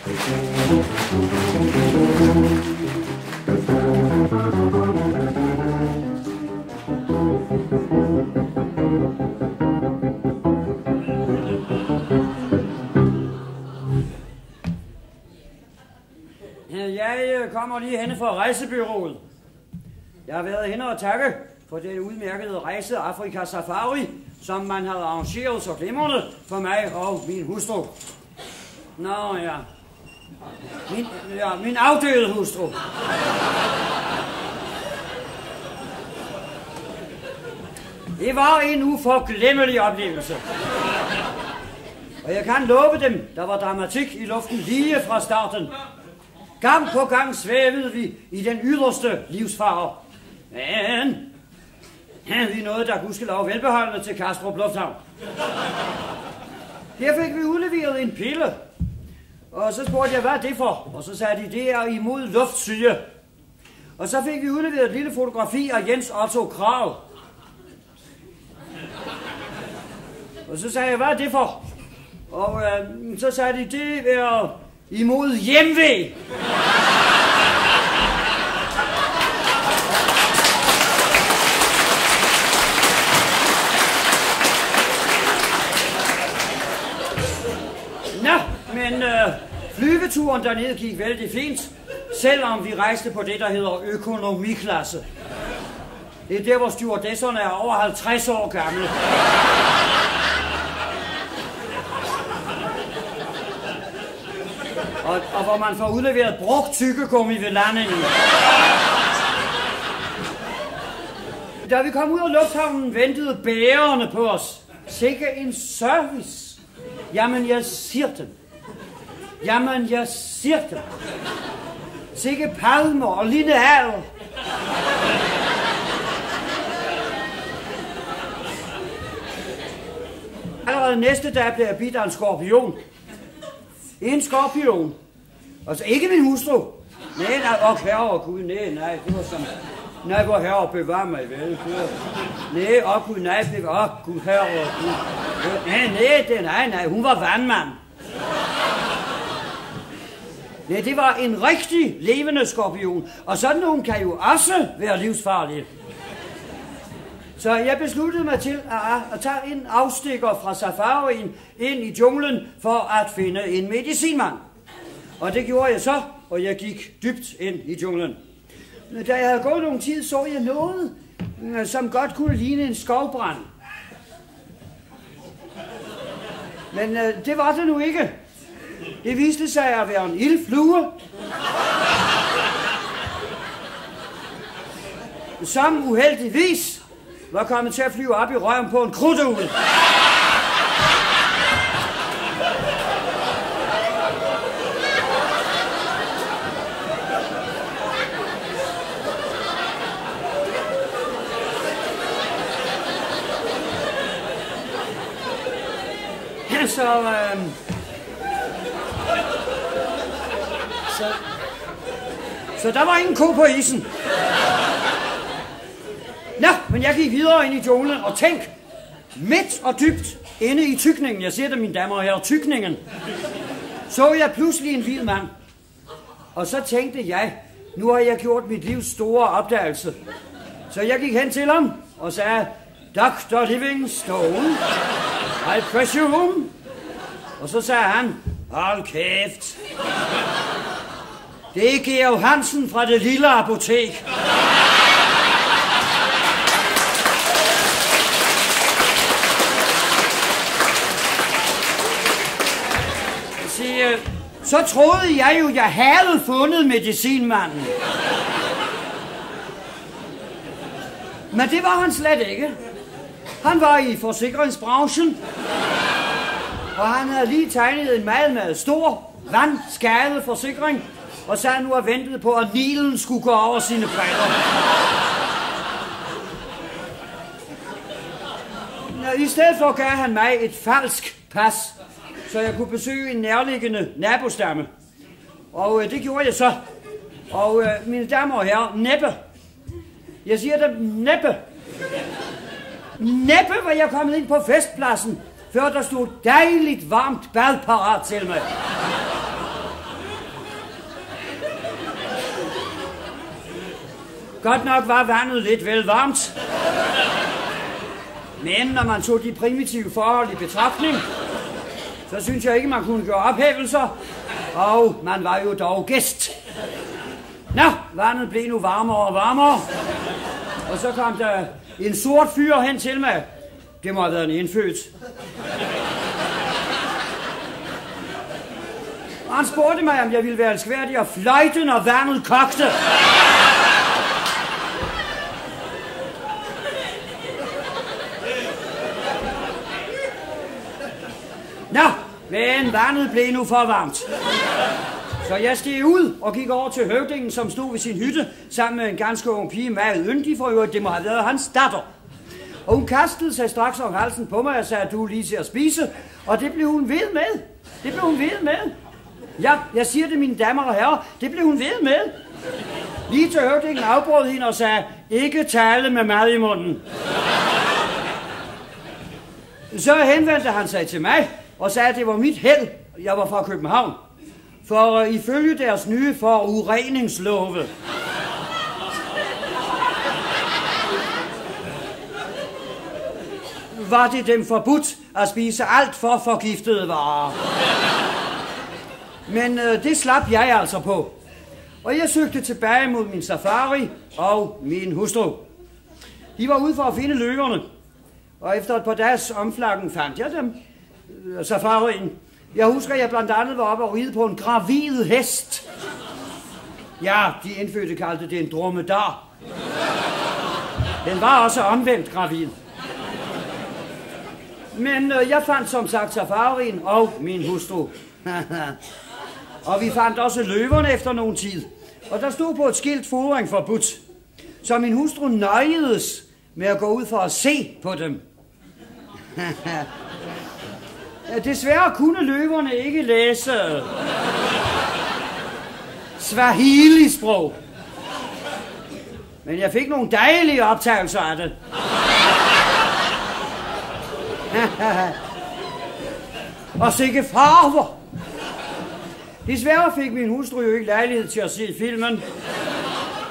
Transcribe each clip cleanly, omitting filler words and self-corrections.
Jeg kommer lige henne fra rejsebureauet. Jeg har været henne og takke for den udmærkede rejse Afrika Safari, som man havde arrangeret så glimrende for mig og min hustru. Nå ja. Min afdøde hustru. Det var en uforglemmelig oplevelse. Og jeg kan love dem, der var dramatik i luften lige fra starten. Gang på gang svævede vi i den yderste livsfare. Men vi nåede der gudskelov velbeholdende til Kastrup Lufthavn. Her fik vi udleveret en pille. Og så spurgte jeg, hvad er det for? Og så sagde de, det er imod luftsyge. Og så fik vi udleveret et lille fotografi af Jens Otto Krag. Og så sagde jeg, hvad er det for? Og så sagde de, det er imod hjemve. Nå, men flyveturen dernede gik vældig fint, selvom vi rejste på det, der hedder økonomiklasse. Det er der, hvor stewardesserne er over 50 år gamle. Og hvor man får udleveret brugt tyggegummi ved landingen. Da vi kom ud af lufthavnen, ventede bærerne på os. Sikke en service. Jamen, jeg siger dem. Jamen, jeg siger dem. Sikke palmer og linealer. Allerede næste dag blev jeg bidt af en skorpion. En skorpion. Altså ikke min hustru. Nej, herre Gud, nej, det var sådan. Nej, hvor herre bevar mig vel. Nej, Gud, nej, bevar Gud, herre Gud. Nej, hun var vandmand. Nej, det var en rigtig levende skorpion. Og sådan nogen kan jo også være livsfarlige. Så jeg besluttede mig til at tage en afstikker fra safarien ind i junglen for at finde en medicinmand. Og det gjorde jeg så, og jeg gik dybt ind i junglen. Da jeg havde gået nogle tid, så jeg noget, som godt kunne ligne en skovbrand. Men det var det nu ikke. Det viste sig at være en ildflue, som uheldigvis var kommet til at flyve op i røven på en krudtugle. Så der var ingen ko på isen. Nå, men jeg gik videre ind i junglen, og tænk, midt og dybt inde i tykningen, jeg siger det, mine damer og herrer, tykningen, så jeg pludselig en hvid mand. Og så tænkte jeg, nu har jeg gjort mit livs store opdagelse. Så jeg gik hen til ham og sagde, Dr. Livingstone, I presume. Og så sagde han, hold kæft. Det er Georg Hansen fra det lille apotek. Så troede jeg jo, jeg havde fundet medicinmanden. Men det var han slet ikke. Han var i forsikringsbranchen, og han havde lige tegnet en meget, meget stor, vandskadet forsikring, og så nu og ventede på, at Nilen skulle gå over sine briller. I stedet for gav han mig et falsk pas, så jeg kunne besøge en nærliggende nabostamme. Og det gjorde jeg så. Og mine damer og herrer, næppe. Jeg siger dem næppe. Næppe var jeg kommet ind på festpladsen, før der stod dejligt varmt bad parat til mig. Godt nok var vandet lidt vel varmt. Men når man tog de primitive forhold i betragtning, så synes jeg ikke, man kunne gøre ophævelser. Og man var jo dog gæst. Nå, vandet blev nu varmere og varmere. Og så kom der en sort fyr hen til mig. Det må have været en indfødt. Og han spurgte mig, om jeg ville være elskværdig og fløjte, når vandet kogte. Nå, men vandet blev nu for varmt. Så jeg steg ud og gik over til høvdingen, som stod ved sin hytte, sammen med en ganske ung pige, meget yndig, for øvrigt, det må have været hans datter. Og hun kastede sig straks om halsen på mig og sagde, at du er lige til at spise, og det blev hun ved med. Det blev hun ved med. Ja, jeg siger det, mine damer og herrer, det blev hun ved med. Lige til høvdingen afbrød hende og sagde, ikke tale med mad i munden. Så henvendte han sig til mig og sagde, at det var mit held, jeg var fra København. For ifølge deres nye forureningslove, var det dem forbudt at spise alt for forgiftede varer. Men det slap jeg altså på. Og jeg søgte tilbage mod min safari og min hustru. De var ude for at finde løverne. Og efter et par dages omflakken fandt jeg dem. Safarien. Jeg husker, at jeg blandt andet var oppe og ride på en gravid hest. Ja, de indfødte kaldte det en dromedar. Den var også omvendt gravid. Men jeg fandt som sagt safarien og min hustru. Og vi fandt også løverne efter nogen tid. Og der stod på et skilt fodring forbudt. Så min hustru nøjedes med at gå ud for at se på dem. Desværre kunne løverne ikke læse Swahili-sprog. Men jeg fik nogle dejlige optagelser af det. Og sikke farver. Desværre fik min hustru jo ikke lejlighed til at se filmen.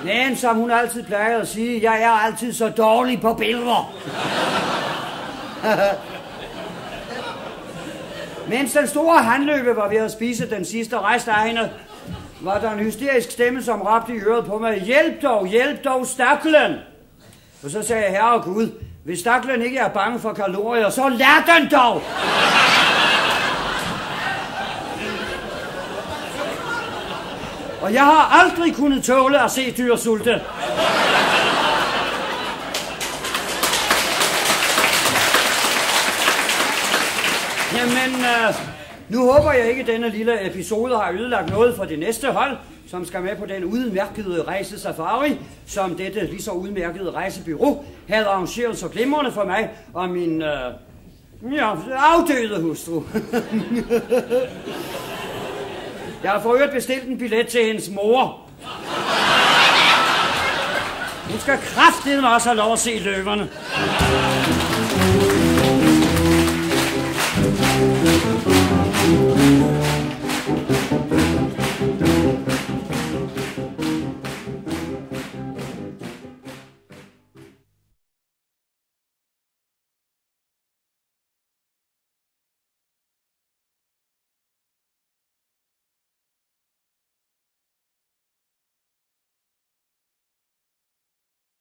Men som hun altid plejer at sige, jeg er altid så dårlig på billeder. Mens den store handløbe var ved at spise den sidste restegne, var der en hysterisk stemme, som råbte i øret på mig, hjælp dog, staklen! Og så sagde jeg, herre Gud, hvis staklen ikke er bange for kalorier, så lad den dog! Og jeg har aldrig kunnet tåle at se dyr sulte. Jamen, nu håber jeg ikke, at denne lille episode har ødelagt noget for det næste hold, som skal med på den udmærkede rejsesafari, som dette lige så udmærkede rejsebyrå havde arrangeret så glimrende for mig og min afdøde hustru. Jeg har for øvrigt bestilt en billet til hendes mor. Hun skal kraftedeme også have lov at se løverne.